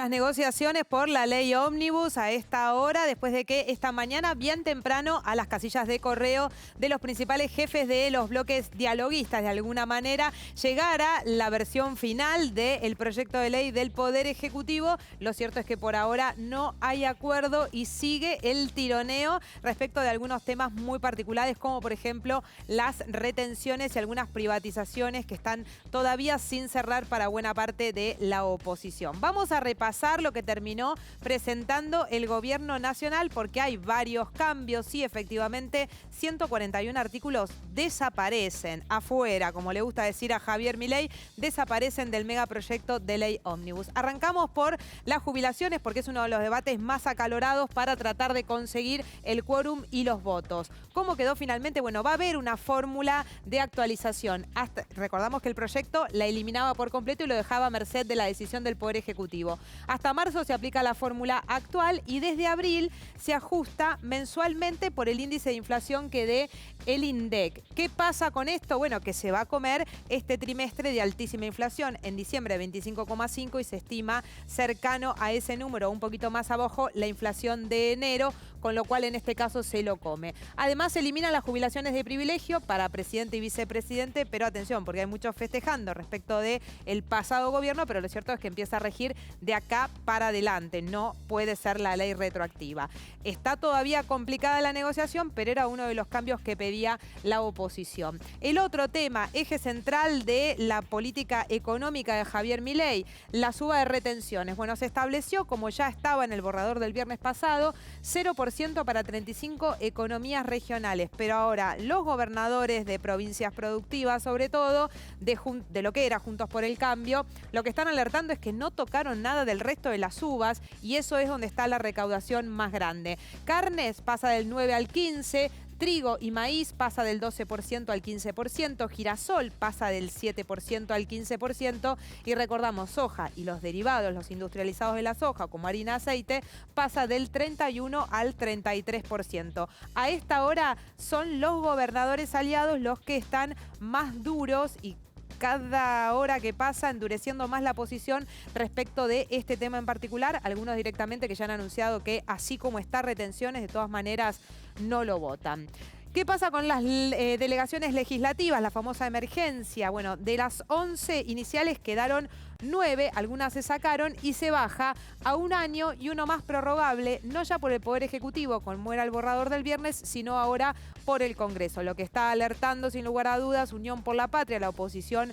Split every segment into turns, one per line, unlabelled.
Las negociaciones por la ley ómnibus a esta hora, después de que esta mañana, bien temprano, a las casillas de correo de los principales jefes de los bloques dialoguistas, de alguna manera, llegara la versión final del proyecto de ley del Poder Ejecutivo. Lo cierto es que por ahora no hay acuerdo y sigue el tironeo respecto de algunos temas muy particulares, como por ejemplo las retenciones y algunas privatizaciones que están todavía sin cerrar para buena parte de la oposición. Vamos a repasar lo que terminó presentando el gobierno nacional, porque hay varios cambios. Sí, efectivamente, 141 artículos desaparecen afuera, como le gusta decir a Javier Milei, desaparecen del megaproyecto de ley ómnibus. Arrancamos por las jubilaciones, porque es uno de los debates más acalorados para tratar de conseguir el quórum y los votos. ¿Cómo quedó finalmente? Bueno, va a haber una fórmula de actualización. Recordamos que el proyecto la eliminaba por completo y lo dejaba a merced de la decisión del Poder Ejecutivo. Hasta marzo se aplica la fórmula actual y desde abril se ajusta mensualmente por el índice de inflación que dé el INDEC. ¿Qué pasa con esto? Bueno, que se va a comer este trimestre de altísima inflación. En diciembre 25,5 y se estima cercano a ese número, un poquito más abajo, la inflación de enero, con lo cual en este caso se lo come. Además, se eliminan las jubilaciones de privilegio para presidente y vicepresidente, pero atención, porque hay muchos festejando respecto del pasado gobierno, pero lo cierto es que empieza a regir de acá para adelante. No puede ser la ley retroactiva. Está todavía complicada la negociación, pero era uno de los cambios que pedía la oposición. El otro tema, eje central de la política económica de Javier Milei, la suba de retenciones. Bueno, se estableció, como ya estaba en el borrador del viernes pasado, 0% para 35 economías regionales. Pero ahora los gobernadores de provincias productivas, sobre todo, de lo que era Juntos por el Cambio, lo que están alertando es que no tocaron nada del resto de las uvas y eso es donde está la recaudación más grande. Carnes pasa del 9 al 15%, trigo y maíz pasa del 12% al 15%, girasol pasa del 7% al 15% y recordamos, soja y los derivados, los industrializados de la soja, como harina, aceite, pasa del 31 al 33%. A esta hora son los gobernadores aliados los que están más duros y cada hora que pasa endureciendo más la posición respecto de este tema en particular. Algunos directamente que ya han anunciado que así como está retenciones, de todas maneras no lo votan. ¿Qué pasa con las delegaciones legislativas, la famosa emergencia? Bueno, de las 11 iniciales quedaron 9, algunas se sacaron y se baja a 1 año y uno más prorrogable, no ya por el Poder Ejecutivo, como era el borrador del viernes, sino ahora por el Congreso. Lo que está alertando sin lugar a dudas Unión por la Patria, la oposición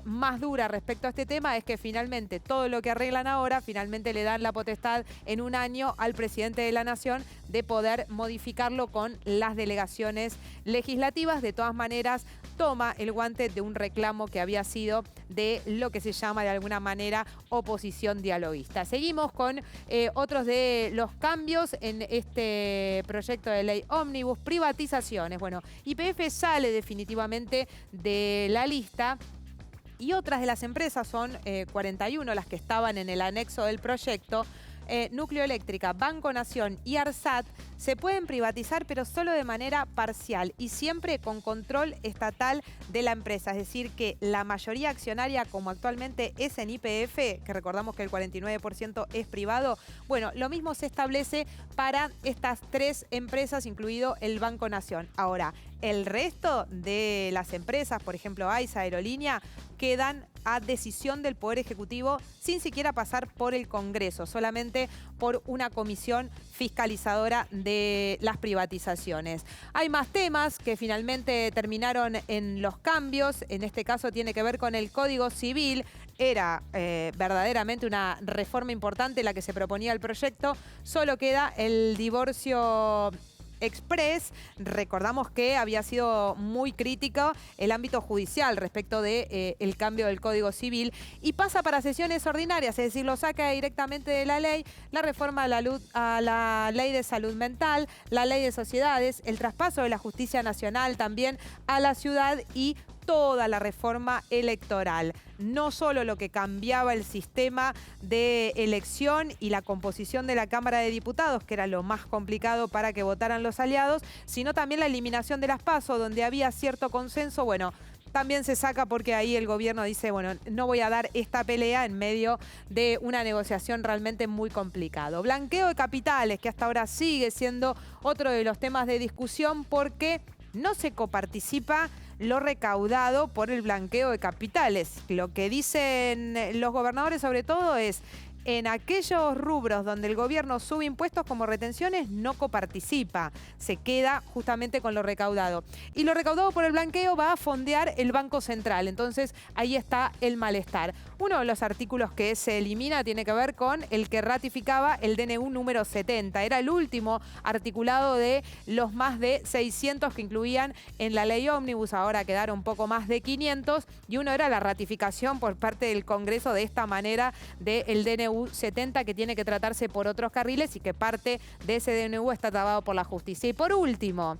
más dura respecto a este tema, es que finalmente todo lo que arreglan ahora, finalmente le dan la potestad en 1 año al presidente de la Nación de poder modificarlo con las delegaciones legislativas. De todas maneras, toma el guante de un reclamo que había sido de lo que se llama de alguna manera oposición dialoguista. Seguimos con otros de los cambios en este proyecto de ley ómnibus, privatizaciones. Bueno, YPF sale definitivamente de la lista. Y otras de las empresas son 41 las que estaban en el anexo del proyecto. Núcleo Eléctrica, Banco Nación y ARSAT se pueden privatizar, pero solo de manera parcial y siempre con control estatal de la empresa. Es decir, que la mayoría accionaria, como actualmente es en YPF, que recordamos que el 49% es privado, bueno, lo mismo se establece para estas 3 empresas, incluido el Banco Nación. Ahora, el resto de las empresas, por ejemplo, AISA, Aerolínea, quedan a decisión del Poder Ejecutivo sin siquiera pasar por el Congreso, solamente por una comisión fiscalizadora de las privatizaciones. Hay más temas que finalmente terminaron en los cambios. En este caso tiene que ver con el Código Civil. Era verdaderamente una reforma importante la que se proponía el proyecto. Solo queda el divorcio express. Recordamos que había sido muy crítico el ámbito judicial respecto de el cambio del Código Civil y pasa para sesiones ordinarias, es decir, lo saca directamente de la ley, la reforma a la ley de salud mental, la ley de sociedades, el traspaso de la justicia nacional también a la ciudad y toda la reforma electoral. No solo lo que cambiaba el sistema de elección y la composición de la Cámara de Diputados, que era lo más complicado para que votaran los aliados, sino también la eliminación de las PASO, donde había cierto consenso. Bueno, también se saca porque ahí el gobierno dice, bueno, no voy a dar esta pelea en medio de una negociación realmente muy complicado. Blanqueo de capitales, que hasta ahora sigue siendo otro de los temas de discusión porque no se coparticipa lo recaudado por el blanqueo de capitales. Lo que dicen los gobernadores sobre todo es, en aquellos rubros donde el gobierno sube impuestos como retenciones, no coparticipa. Se queda justamente con lo recaudado. Y lo recaudado por el blanqueo va a fondear el Banco Central. Entonces, ahí está el malestar. Uno de los artículos que se elimina tiene que ver con el que ratificaba el DNU número 70. Era el último articulado de los más de 600 que incluían en la ley ómnibus. Ahora quedaron un poco más de 500. Y uno era la ratificación por parte del Congreso de esta manera del DNU 70, que tiene que tratarse por otros carriles y que parte de ese DNU está trabado por la justicia. Y por último,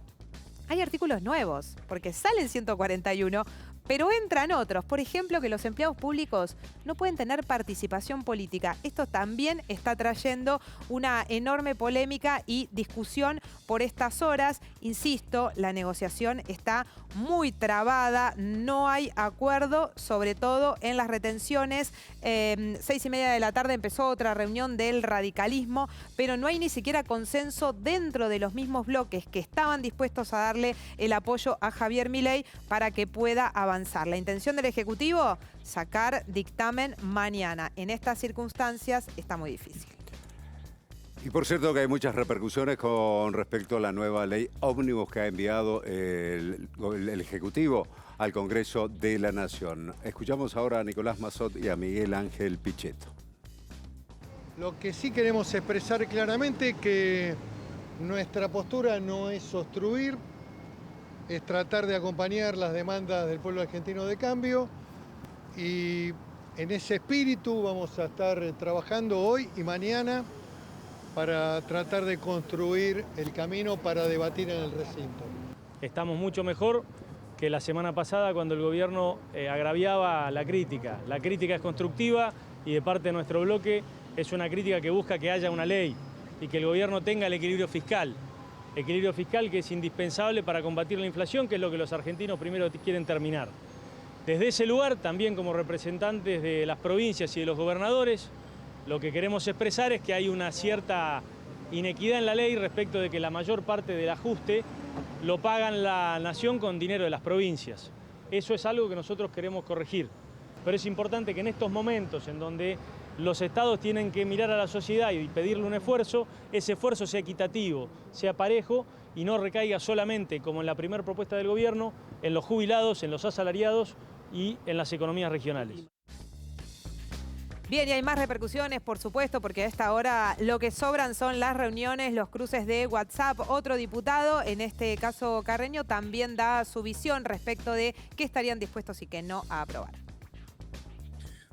hay artículos nuevos, porque salen 141, pero entran otros. Por ejemplo, que los empleados públicos no pueden tener participación política. Esto también está trayendo una enorme polémica y discusión por estas horas. Insisto, la negociación está muy trabada, no hay acuerdo, sobre todo en las retenciones. 6:30 de la tarde empezó otra reunión del radicalismo, pero no hay ni siquiera consenso dentro de los mismos bloques que estaban dispuestos a darle el apoyo a Javier Milei para que pueda avanzar. La intención del Ejecutivo, sacar dictamen mañana. En estas circunstancias está muy difícil.
Y por cierto que hay muchas repercusiones con respecto a la nueva ley ómnibus que ha enviado el Ejecutivo al Congreso de la Nación. Escuchamos ahora a Nicolás Massot y a Miguel Ángel Pichetto.
Lo que sí queremos expresar claramente que nuestra postura no es obstruir, es tratar de acompañar las demandas del pueblo argentino de cambio, y en ese espíritu vamos a estar trabajando hoy y mañana para tratar de construir el camino para debatir en el recinto.
Estamos mucho mejor que la semana pasada cuando el gobierno agraviaba la crítica. La crítica es constructiva y de parte de nuestro bloque es una crítica que busca que haya una ley y que el gobierno tenga el equilibrio fiscal que es indispensable para combatir la inflación, que es lo que los argentinos primero quieren terminar. Desde ese lugar, también como representantes de las provincias y de los gobernadores, lo que queremos expresar es que hay una cierta inequidad en la ley respecto de que la mayor parte del ajuste lo pagan la nación con dinero de las provincias. Eso es algo que nosotros queremos corregir. Pero es importante que en estos momentos en donde los estados tienen que mirar a la sociedad y pedirle un esfuerzo, ese esfuerzo sea equitativo, sea parejo y no recaiga solamente, como en la primera propuesta del gobierno, en los jubilados, en los asalariados y en las economías regionales.
Bien, y hay más repercusiones, por supuesto, porque a esta hora lo que sobran son las reuniones, los cruces de WhatsApp. Otro diputado, en este caso Carreño, también da su visión respecto de qué estarían dispuestos y qué no a aprobar.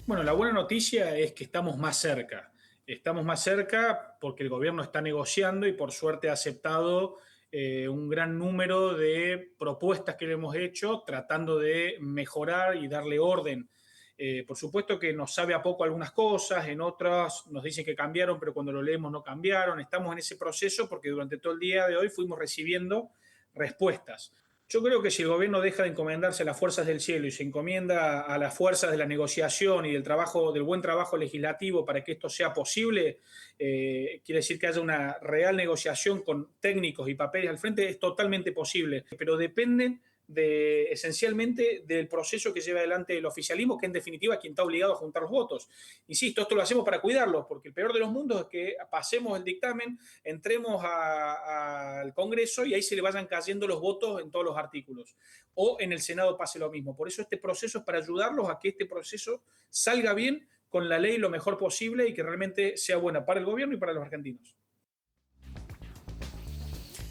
Bueno, la buena noticia es que estamos más cerca. Estamos más cerca porque el gobierno está negociando y por suerte ha aceptado un gran número de propuestas que le hemos hecho tratando de mejorar y darle orden. Por supuesto que nos sabe a poco algunas cosas, en otras nos dicen que cambiaron, pero cuando lo leemos no cambiaron. Estamos en ese proceso porque durante todo el día de hoy fuimos recibiendo respuestas. Yo creo que si el gobierno deja de encomendarse a las fuerzas del cielo y se encomienda a las fuerzas de la negociación y del buen trabajo legislativo para que esto sea posible, quiere decir que haya una real negociación con técnicos y papeles al frente, es totalmente posible, pero dependen esencialmente del proceso que lleva adelante el oficialismo, que en definitiva es quien está obligado a juntar los votos. Insisto, esto lo hacemos para cuidarlos, porque el peor de los mundos es que pasemos el dictamen, entremos al Congreso y ahí se le vayan cayendo los votos en todos los artículos. O en el Senado pase lo mismo. Por eso este proceso es para ayudarlos a que este proceso salga bien con la ley lo mejor posible y que realmente sea buena para el gobierno y para los argentinos.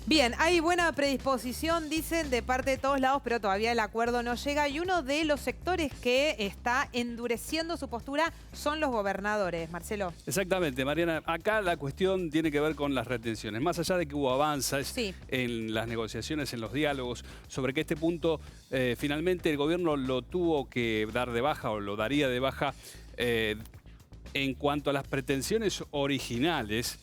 Bien, hay buena predisposición, dicen, de parte de todos lados, pero todavía el acuerdo no llega. Y uno de los sectores que está endureciendo su postura son los gobernadores. Marcelo.
Exactamente, Mariana. Acá la cuestión tiene que ver con las retenciones. Más allá de que hubo avances en las negociaciones, en los diálogos, sobre que este punto finalmente el gobierno lo tuvo que dar de baja o lo daría de baja en cuanto a las pretensiones originales.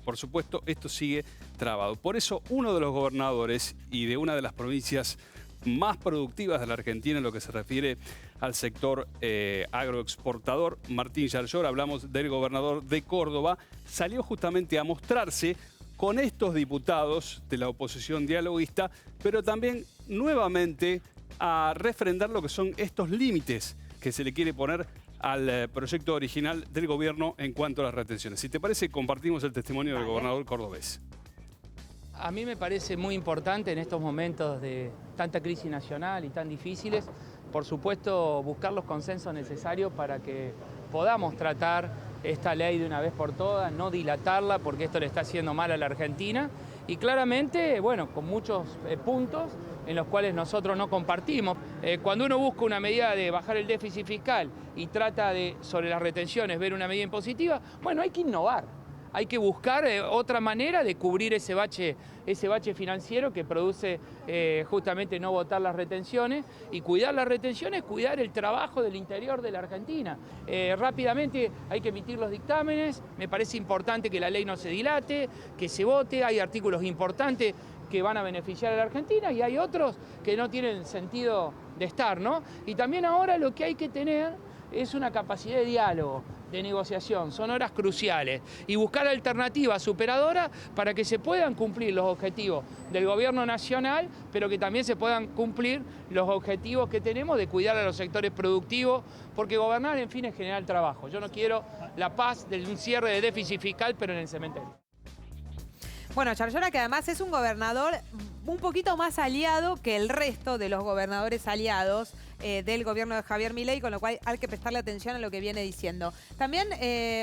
Por supuesto, esto sigue trabado. Por eso, uno de los gobernadores y de una de las provincias más productivas de la Argentina en lo que se refiere al sector agroexportador. Martín Yarlora, hablamos del gobernador de Córdoba, salió justamente a mostrarse con estos diputados de la oposición dialoguista, pero también nuevamente a refrendar lo que son estos límites que se le quiere poner al proyecto original del gobierno en cuanto a las retenciones. Si te parece, compartimos el testimonio del gobernador cordobés.
A mí me parece muy importante en estos momentos de tanta crisis nacional y tan difíciles, por supuesto, buscar los consensos necesarios para que podamos tratar esta ley de una vez por todas, no dilatarla porque esto le está haciendo mal a la Argentina y claramente, bueno, con muchos puntos en los cuales nosotros no compartimos. Cuando uno busca una medida de bajar el déficit fiscal y trata de, sobre las retenciones, ver una medida impositiva, bueno, hay que innovar. Hay que buscar otra manera de cubrir ese bache financiero que produce justamente no votar las retenciones y cuidar las retenciones, cuidar el trabajo del interior de la Argentina. Rápidamente hay que emitir los dictámenes, me parece importante que la ley no se dilate, que se vote, hay artículos importantes que van a beneficiar a la Argentina y hay otros que no tienen sentido de estar, ¿no? Y también ahora lo que hay que tener es una capacidad de diálogo, de negociación, son horas cruciales y buscar alternativas superadoras para que se puedan cumplir los objetivos del gobierno nacional, pero que también se puedan cumplir los objetivos que tenemos de cuidar a los sectores productivos, porque gobernar, en fin, es generar trabajo. Yo no quiero la paz de un cierre de déficit fiscal, pero en el cementerio.
Bueno, Yarlora, que además es un gobernador un poquito más aliado que el resto de los gobernadores aliados del gobierno de Javier Milei, con lo cual hay que prestarle atención a lo que viene diciendo. También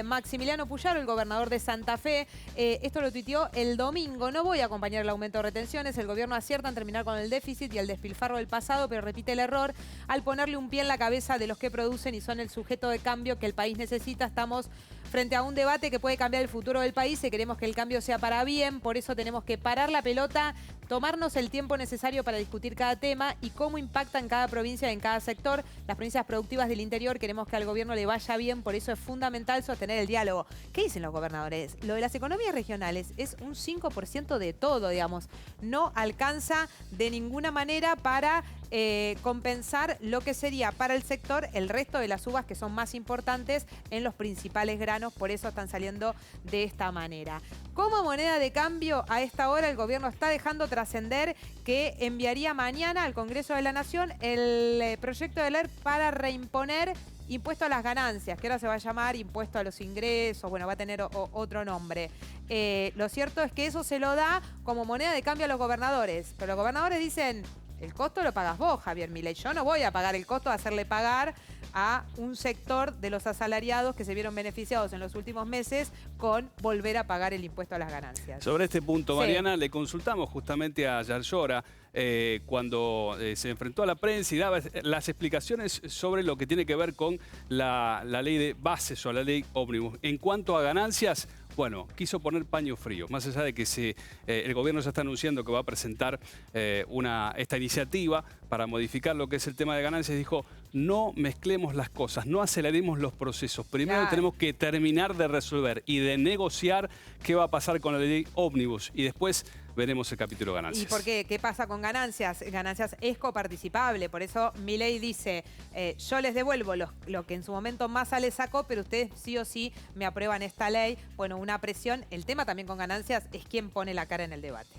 Maximiliano Puyaro, el gobernador de Santa Fe, esto lo tuiteó el domingo: no voy a acompañar el aumento de retenciones, el gobierno acierta en terminar con el déficit y el despilfarro del pasado, pero repite el error al ponerle un pie en la cabeza de los que producen y son el sujeto de cambio que el país necesita. Estamos frente a un debate que puede cambiar el futuro del país y queremos que el cambio sea para bien, por eso tenemos que parar la pelota, tomarnos el tiempo necesario para discutir cada tema y cómo impacta en cada provincia y en cada sector. Las provincias productivas del interior queremos que al gobierno le vaya bien, por eso es fundamental sostener el diálogo. ¿Qué dicen los gobernadores? Lo de las economías regionales es un 5% de todo, digamos. No alcanza de ninguna manera para compensar lo que sería para el sector el resto de las uvas que son más importantes en los principales granos, por eso están saliendo de esta manera. Como moneda de cambio, a esta hora el gobierno está dejando trascender que enviaría mañana al Congreso de la Nación el proyecto de ley para reimponer impuesto a las ganancias, que ahora se va a llamar impuesto a los ingresos, bueno, va a tener otro nombre. Lo cierto es que eso se lo da como moneda de cambio a los gobernadores, pero los gobernadores dicen: el costo lo pagas vos, Javier Milei. Yo no voy a pagar el costo de hacerle pagar a un sector de los asalariados que se vieron beneficiados en los últimos meses con volver a pagar el impuesto a las ganancias.
Sobre este punto,
Sí.
Mariana, le consultamos justamente a Yarlora cuando se enfrentó a la prensa y daba las explicaciones sobre lo que tiene que ver con la ley de bases o la ley ómnibus. En cuanto a ganancias, bueno, quiso poner paño frío. Más allá de que el gobierno ya está anunciando que va a presentar esta iniciativa para modificar lo que es el tema de ganancias, dijo: no mezclemos las cosas, no aceleremos los procesos. Primero
Claro.
tenemos que terminar de resolver y de negociar qué va a pasar con la ley ómnibus y después veremos el capítulo ganancias.
¿Y por qué? ¿Qué pasa con ganancias? Ganancias es coparticipable, por eso Milei dice: yo les devuelvo lo que en su momento Massa les sacó, pero ustedes sí o sí me aprueban esta ley. Bueno, una presión. El tema también con ganancias es quién pone la cara en el debate.